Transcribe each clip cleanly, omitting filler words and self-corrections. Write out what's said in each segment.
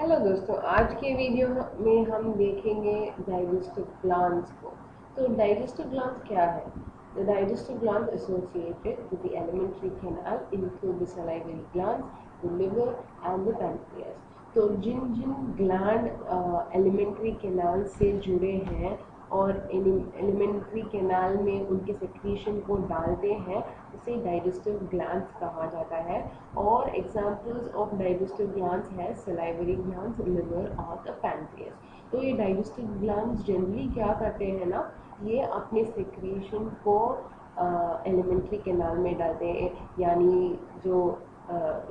Hello दोस्तों, आज के वीडियो में हम देखेंगे डाइजेस्टिव ग्लैंड्स को। तो डाइजेस्टिव ग्लैंड्स क्या है? The digestive glands associated with the alimentary canal include the salivary glands, the liver and the pancreas. तो जिन जिन ग्लैंड एलिमेंट्री कैनाल से जुड़े हैं और एलिमेंट्री कैनाल में उनके सेक्रीशन को डालते हैं, उसे डाइजेस्टिव ग्लैंड्स कहा जाता है। और एग्जांपल्स ऑफ डाइजेस्टिव ग्लैंड्स है सलाइवरी ग्लैंड्स, लिवर और द पैनक्रियास। तो ये डाइजेस्टिव ग्लैंड्स जनरली क्या करते हैं ना, ये अपने सेक्रीशन को एलिमेंट्री कैनाल में डालते हैं, यानी जो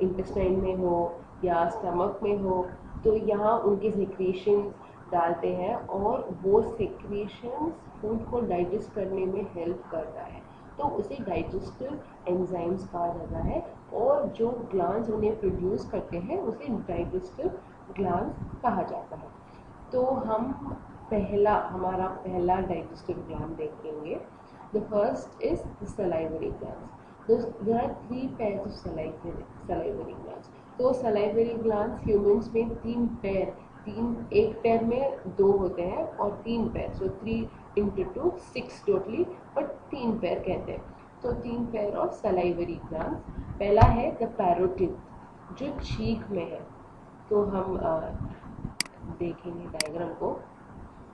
इंटेस्टाइन में हो या स्टमक में हो, तो यहाँ उनके सेक्रीशंस डालते हैं और वो सेक्रीशंस फूड को डाइजेस्ट करने में हेल्प करता है, तो उसे डाइजेस्टिव एंजाइम्स कहा जाता है। और जो ग्लैंड्स उन्हें प्रोड्यूस करते हैं उसे डाइजेस्टिव ग्लैंड्स कहा जाता है। तो हम हमारा पहला डाइजेस्टिव ग्लैंड देखेंगे। The first is the salivary glands. There are three pairs of salivary glands. तो सलाइवरी ग्लैंड्स ह्यूमंस में एक पैर में दो होते हैं और तीन पैर, सो 3 into 2 6 टोटली, बट तीन पैर कहते हैं। तो तीन पैर ऑफ सलाइवरी ग्लैंड्स। पहला है द पैरोटिड, जो चीक में है। तो हम देखेंगे डायग्राम को।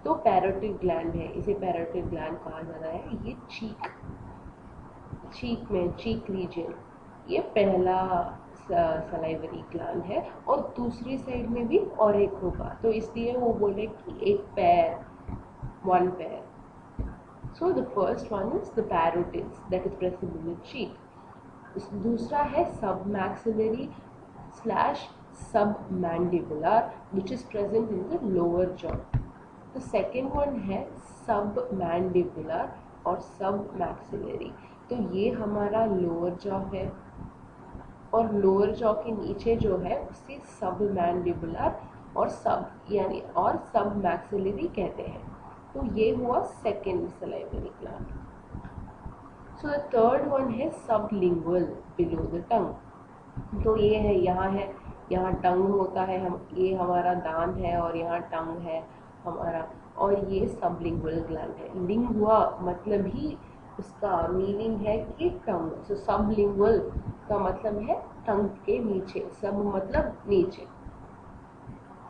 तो पैरोटिड ग्लैंड है, इसे पैरोटिड ग्लैंड कहा जाता है। ये चीक में, चीक रीजन, ये पहला सलाइवरी ग्लैंड है। और दूसरी साइड में भी और एक होगा, तो इसलिए वो बोले कि एक pair, one pair. So the first one is the parotids, that is present in the cheek. दूसरा है submaxillary slash submandibular, which is present in the lower jaw. The second one है submandibular और submaxillary। तो ये हमारा lower jaw है, और lower jaw के नीचे जो है उसे सबमैंडिबुलर और सबमैक्सिलरी कहते हैं। तो ये हुआ second salivary gland. So the third one है सबलिंगुअल, बिलो द टंग। तो ये है, यहाँ टंग होता है, ये हमारा दांत है और यहाँ टंग है हमारा, और ये सबलिंगुअल ग्लैंड है। लिंगुआ मतलब ही उसका मीनिंग है कि टंग, सो सबलिंगुअल का मतलब है टंग के नीचे, सब मतलब नीचे।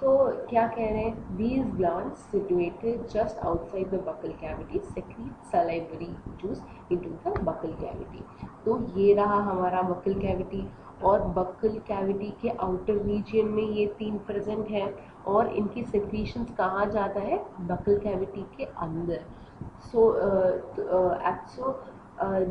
तो क्या कह रहे हैं, these glands situated just outside the buccal cavity secrete salivary juice into the buccal cavity। तो ये रहा हमारा बकल कैविटी, और बकल कैविटी के आउटर रीजन में ये तीन प्रेजेंट है, और इनकी सेक्रीशंस कहाँ जाता है, बकल कैविटी के अंदर।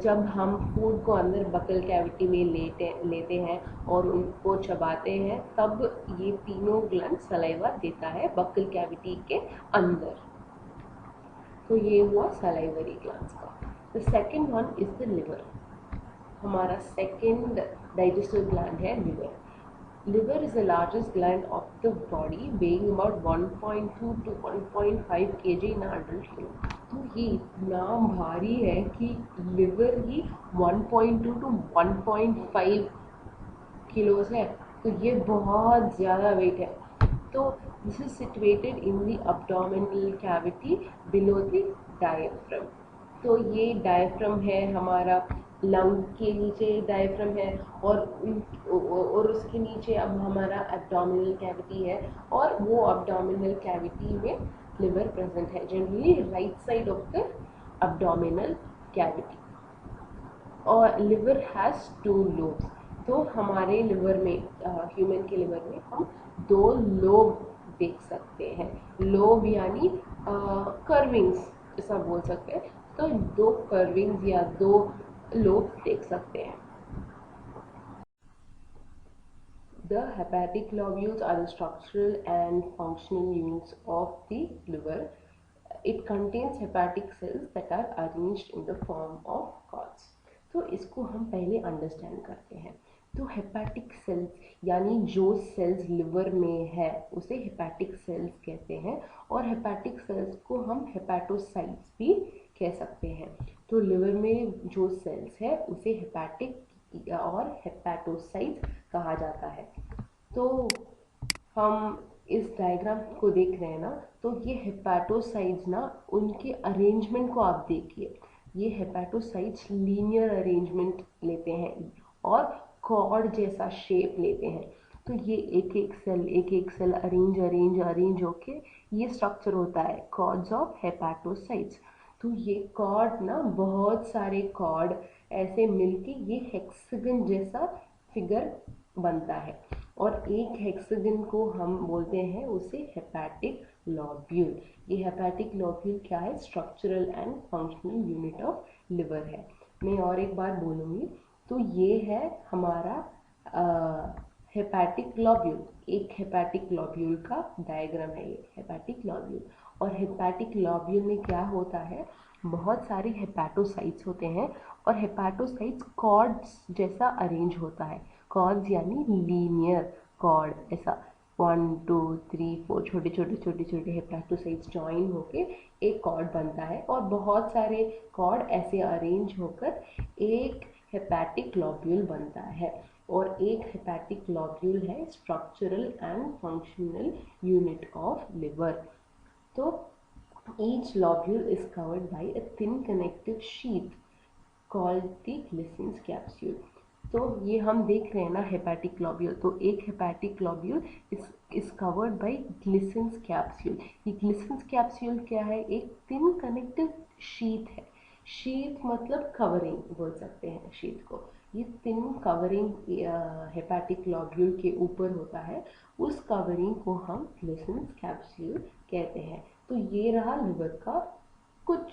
जब हम फूड को अंदर बकल कैविटी में लेते हैं और उनको चबाते हैं, तब ये तीनों ग्लैंड सलाइवा देता है बकल कैविटी के अंदर। तो ये हुआ सलाइवरी ग्लैंड्स का। The second one is the liver. हमारा सेकेंड डाइजेस्टिव ग्लैंड है liver. Liver is the largest gland of the body, weighing about 1.2 to 1.5 kg in adult human। तो ये इतना भारी है कि लिवर ही 1.2 to 1.5 किलोज है, तो ये बहुत ज़्यादा वेट है। तो this is situated in the abdominal cavity below the diaphragm। तो ये डायफ्रम है हमारा, लंग के नीचे डायफ्रम है, और उसके नीचे अब हमारा एब्डोमिनल कैविटी है, और वो एब्डोमिनल कैविटी में लिवर प्रेजेंट है, generally right side of the abdominal cavity. और लिवर हैज 2 लोब्स। तो हमारे लिवर में, ह्यूमन के लिवर में हम 2 लोब देख सकते हैं। लोब यानी कर्विंग्स ऐसा बोल सकते हैं। तो 2 कर्विंग्स या 2 लोब देख सकते हैं। The hepatic lobules are the structural and functional units of the liver. It contains hepatic cells that are arranged in the form of cords। तो इसको हम पहले अंडरस्टैंड करते हैं। तो हेपेटिक सेल्स यानी जो सेल्स लिवर में है उसे हेपेटिक सेल्स कहते हैं, और हेपेटिक सेल्स को हम हेपेटोसाइट्स भी कह सकते हैं। तो लिवर में जो सेल्स है उसे हेपेटिक और हेपेटोसाइट्स कहा जाता है। तो हम इस डायग्राम को देख रहे हैं ना, तो ये हेपेटोसाइट्स ना, उनके अरेंजमेंट को आप देखिए। ये हेपेटोसाइट्स लीनियर अरेंजमेंट लेते हैं और कॉर्ड जैसा शेप लेते हैं। तो ये एक एक सेल अरेंज होके ये स्ट्रक्चर होता है कॉर्ड्स ऑफ हेपेटोसाइट्स। तो ये कॉर्ड ना, बहुत सारे कॉर्ड ऐसे मिलके ये हेक्सागन जैसा फिगर बनता है, और एक हेक्सागन को हम बोलते हैं उसे हेपेटिक लॉब्यूल। ये हेपेटिक लॉब्यूल क्या है? Structural and functional unit of liver है। मैं और एक बार बोलूँगी, तो ये है हमारा हेपेटिक लॉब्यूल। एक हेपेटिक लॉब्यूल का डायग्राम है ये, हेपेटिक लॉब्यूल। और हेपेटिक लॉब्यूल में क्या होता है? बहुत सारे हेपेटोसाइट्स होते हैं, और हेपेटोसाइट्स कॉर्ड्स जैसा अरेंज होता है। कॉर्ड्स यानी लीनियर कॉर्ड, ऐसा 1 2 3 4 छोटे हेपेटोसाइट्स ज्वाइन होके एक कॉर्ड बनता है, और बहुत सारे कॉर्ड ऐसे अरेंज होकर एक हेपेटिक लॉब्यूल बनता है। और एक हेपेटिक लॉब्यूल है structural and functional unit of liver. तो each lobule is covered by a thin connective sheath called the Glissen's capsule। तो ये हम देख रहे हैं ना हेपेटिक लॉब्यूल, तो एक hepatic lobule is covered by Glisson's capsule. ये ग्लिसन्स कैप्सूल क्या है? एक थिन कनेक्टिव शीथ है। शीथ मतलब कवरिंग बोल सकते हैं शीथ को। ये थिन कवरिंग हेपेटिक लॉब्यूल के ऊपर होता है, उस कवरिंग को हम ग्लिसन्स कैप्सूल कहते हैं। तो ये रहा लिवर का कुछ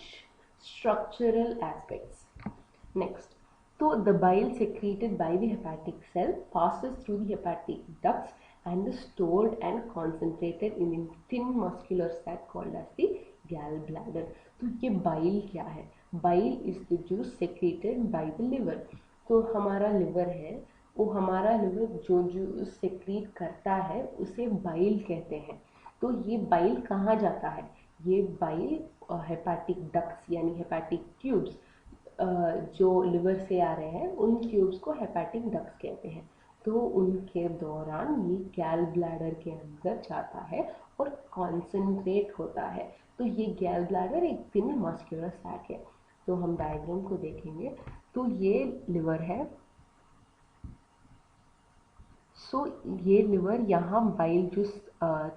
structural aspects. Next, so the bile secreted by the hepatic cell passes through the hepatic ducts and is stored and concentrated in a thin muscular sac called as the gallbladder। तो ये bile क्या है? Bile is the juice secreted by the liver। तो हमारा liver है, वो हमारा liver जो जूस सेक्रीट करता है उसे बाइल कहते हैं। तो ये बाइल कहाँ जाता है? ये बाइल हेपेटिक डक्ट्स यानी हेपेटिक ट्यूब्स जो लिवर से आ रहे हैं, उन ट्यूब्स को हेपेटिक डक्ट्स कहते हैं। तो उनके दौरान ये गैल ब्लैडर के अंदर जाता है और कॉन्सेंट्रेट होता है। तो ये गैल ब्लैडर एक थिन मस्कुलर सैक है। तो हम डायग्राम को देखेंगे, तो ये लिवर है। ये लिवर, यहाँ बाइल जूस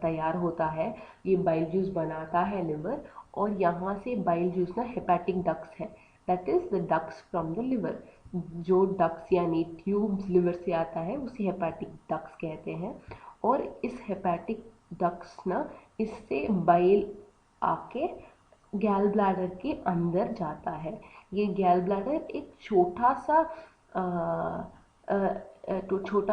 तैयार होता है, ये बाइल जूस बनाता है लिवर, और यहाँ से बाइल जूस ना हेपेटिक डक्ट्स है, that is the ducts from the liver. जो डक्ट्स यानी ट्यूब्स लिवर से आता है उसे हेपेटिक डक्ट्स कहते हैं। और इस हेपेटिक डक्ट्स ना, इससे बाइल आके गैल ब्लैडर के अंदर जाता है। ये गैल ब्लैडर एक छोटा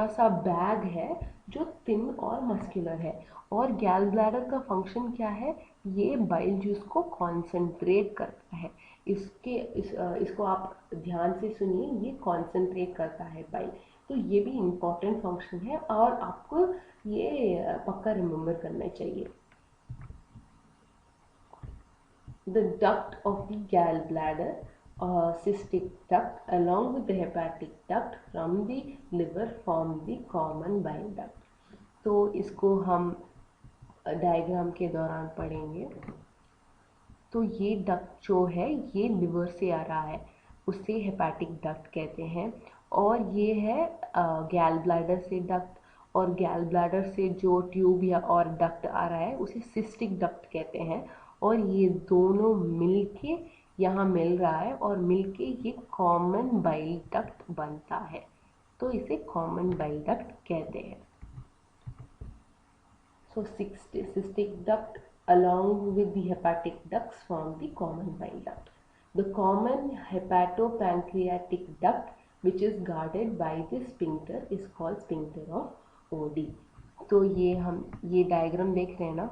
सा बैग है जो थिन और मस्कुलर है। और गैल ब्लैडर का फंक्शन क्या है? ये बाइल जूस को कॉन्सेंट्रेट करता है। इसको आप ध्यान से सुनिए, ये कॉन्सेंट्रेट करता है बाइल। तो ये भी इम्पॉर्टेंट फंक्शन है और आपको ये पक्का रिमेम्बर करना चाहिए। The duct of the gallbladder, cystic duct, along with the hepatic duct from the liver form the common bile duct। तो इसको हम डायग्राम के दौरान पढ़ेंगे। तो ये डक्ट जो है ये लिवर से आ रहा है, उसे हेपेटिक डक्ट कहते हैं। और ये है गैल ब्लैडर से डक्ट, और गैल ब्लैडर से जो ट्यूब या और डक्ट आ रहा है उसे सिस्टिक डक्ट कहते हैं। और ये दोनों मिलके यहाँ मिल रहा है, और मिलके ये कॉमन बाइल डक्ट बनता है। तो इसे कॉमन बाइल डक्ट कहते हैं। So cystic duct along with the hepatic ducts form the common bile duct। The common hepatopancreatic duct which is guarded by the sphincter is called sphincter of OD। तो ये diagram देख रहे हैं ना,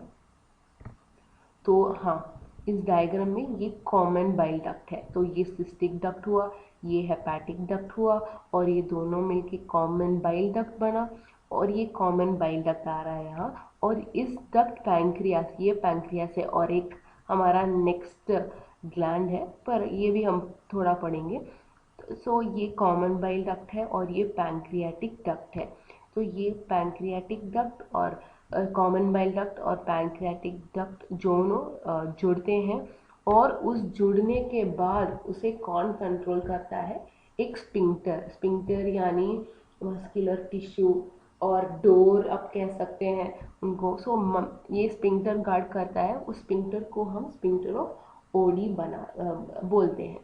तो हाँ, इस डायग्राम में ये कॉमन बाइल डक्ट है। तो ये सिस्टिक डक्ट हुआ, ये हेपेटिक डक्ट हुआ, और ये दोनों मिलके कॉमन बाइल डक्ट बना, और ये कॉमन बाइल डक्ट आ रहा है यहाँ। और इस डक्ट पैंक्रियास, ये पैंक्रियास है, और एक हमारा नेक्स्ट ग्लैंड है, पर ये भी हम थोड़ा पढ़ेंगे। सो ये कॉमन बाइल डक्ट है और ये पैंक्रियाटिक डक्ट है। तो ये पैंक्रियाटिक डक्ट और कॉमन बाइल डक्ट और पैंक्रियाटिक डक्ट दोनों जुड़ते हैं, और उस जुड़ने के बाद उसे कौन कंट्रोल करता है? एक स्पिंक्टर। स्पिंक्टर यानी मस्कुलर टिश्यू और डोर आप कह सकते हैं उनको। ये स्पिंक्टर गार्ड करता है, उस स्पिंक्टर को हम स्पिंक्टर ऑफ ओडी बोलते हैं।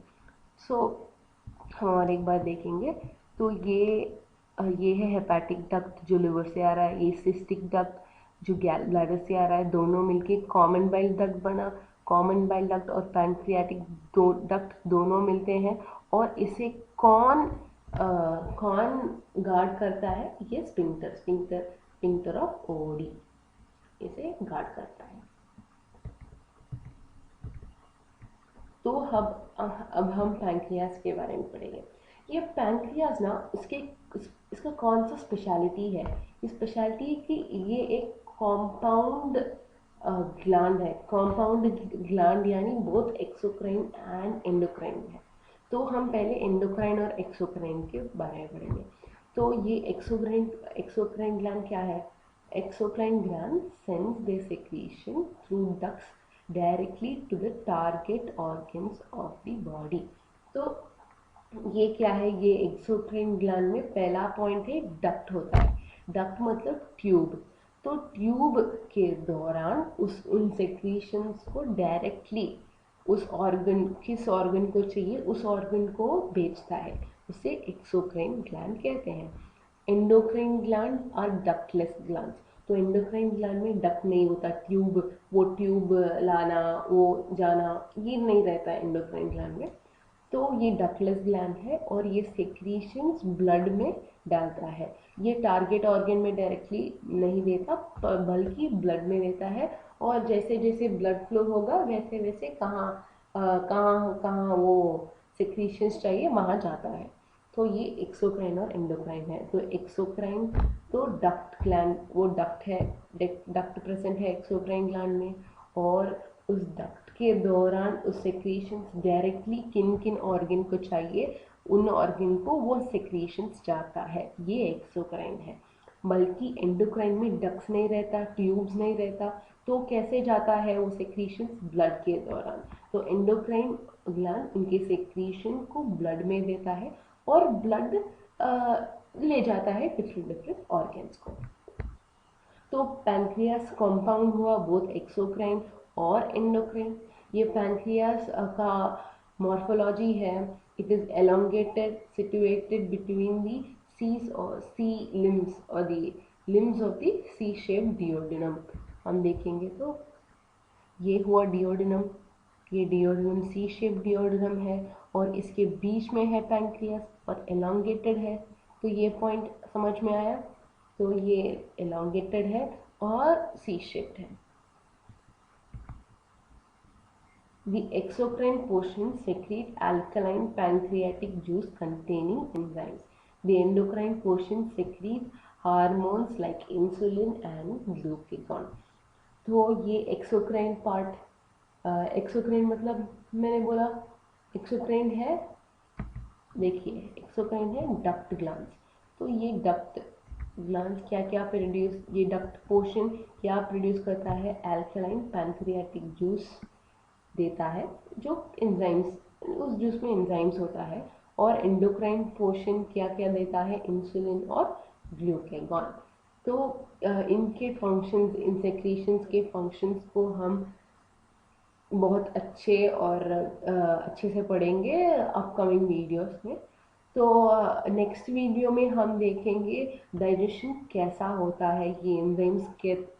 हम और एक बार देखेंगे। तो ये है हेपेटिक डक्ट जो लिवर से आ रहा है, ये सिस्टिक डक्ट जो ब्लैडर से आ रहा है, दोनों मिलके कॉमन बाइल डक्ट बना। कॉमन बाइल डक्ट और पैंक्रियाटिक डक्ट दोनों मिलते हैं, और इसे कौन गार्ड करता है? ये स्पिंक्टर ऑफ ओडी इसे गार्ड करता है। तो अब हम पैंक्रियास के बारे में पढ़ेंगे। ये पैंक्रियास ना, इसका कौन सा स्पेशलिटी है? इस स्पेशलिटी है कि ये एक कॉम्पाउंड ग्लैंड है। कॉम्पाउंड ग्लैंड यानी बोथ एक्सोक्राइन एंड एंडोक्राइन है। तो हम पहले एंडोक्राइन और एक्सोक्राइन के बारे में पढ़ेंगे। तो ये एक्सोक्राइन ग्लैंड क्या है? Exocrine gland sends their secretion through ducts directly to the target organs of the body. तो ये क्या है? ये एक्सोक्राइन ग्लैंड में पहला पॉइंट है, डक्ट होता है। डक्ट मतलब ट्यूब। तो ट्यूब के दौरान उन सेक्रीशंस को डायरेक्टली उस ऑर्गन, किस ऑर्गन को चाहिए उस ऑर्गन को भेजता है, उसे एक्सोक्राइन ग्लैंड कहते हैं। एंडोक्राइन ग्लैंड और डक्टलेस ग्लैंड। तो एंडोक्राइन ग्लैंड में डक्ट नहीं होता, वो ट्यूब लाना, वो जाना, ये नहीं रहता एंडोक्राइन ग्लैंड में। तो ये डक्टलेस ग्लैंड है, और ये सेक्रीशंस ब्लड में डालता है। ये टारगेट ऑर्गन में डायरेक्टली नहीं देता, बल्कि ब्लड में देता है, और जैसे जैसे ब्लड फ्लो होगा वैसे वैसे कहाँ वो सेक्रीशंस चाहिए वहाँ जाता है। तो ये एक्सोक्राइन और एंडोक्राइन है। तो एक्सोक्राइन तो डक्ट ग्लैंड, वो डक्ट है, डक्ट प्रेजेंट है एक्सोक्राइन ग्लैंड में, और उस डक्ट के दौरान उस सेक्रीशंस डायरेक्टली किन किन ऑर्गन को चाहिए उन ऑर्गन को वो सेक्रीशंस जाता है, ये एक्सोक्राइन है। बल्कि एंडोक्राइन में डक्ट्स नहीं रहता, ट्यूब्स नहीं रहता, तो कैसे जाता है वो सेक्रीशंस? ब्लड के दौरान। तो एंडोक्राइन ग्लैंड उनके सेक्रीशन को ब्लड में देता है, और ब्लड ले जाता है डिफरेंट ऑर्गन्स को। तो पैंक्रियास कंपाउंड हुआ बोथ एक्सोक्राइन और एंडोक्राइन। ये पैंक्रियास का मॉर्फोलॉजी है, it is elongated, situated between the C limbs और the limbs of the C shaped duodenum. हम देखेंगे तो ये हुआ डिओडिनम, ये डिओडिनम सी शेप डिओडिनम है, और इसके बीच में है पैंक्रियास और एलोंगेटेड है। तो ये पॉइंट समझ में आया। तो ये एलोंगेटेड है और सी शेप्ड है। The exocrine portion secrete alkaline pancreatic juice containing enzymes. The endocrine portion secrete hormones like insulin and glucagon. तो ये एक्सोक्राइन पार्ट, एक्सोक्राइन मतलब मैंने बोला एक्सोक्राइन है, देखिए एक्सोक्राइन है डक्ट ग्लैंड्स। तो ये डक्ट ग्लैंड्स क्या क्या प्रोड्यूस, ये डक्ट पोर्शन क्या प्रोड्यूस करता है? एल्कलाइन पैंक्रियाटिक जूस देता है, जो एंजाइम्स, उस जूस में एंजाइम्स होता है। और एंडोक्राइन पोर्शन क्या क्या देता है? इंसुलिन और ग्लूकागॉन। तो इनके फंक्शंस, इन सेक्रीशंस के फंक्शंस को हम बहुत अच्छे से पढ़ेंगे अपकमिंग वीडियोस में। तो नेक्स्ट वीडियो में हम देखेंगे डाइजेशन कैसा होता है, ये एंजाइम्स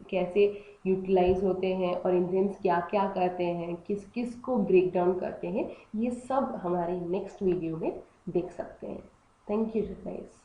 कैसे यूटिलाइज होते हैं, और एंजाइम्स क्या क्या करते हैं, किस किस को ब्रेक डाउन करते हैं, ये सब हमारे नेक्स्ट वीडियो में देख सकते हैं। Thank you guys.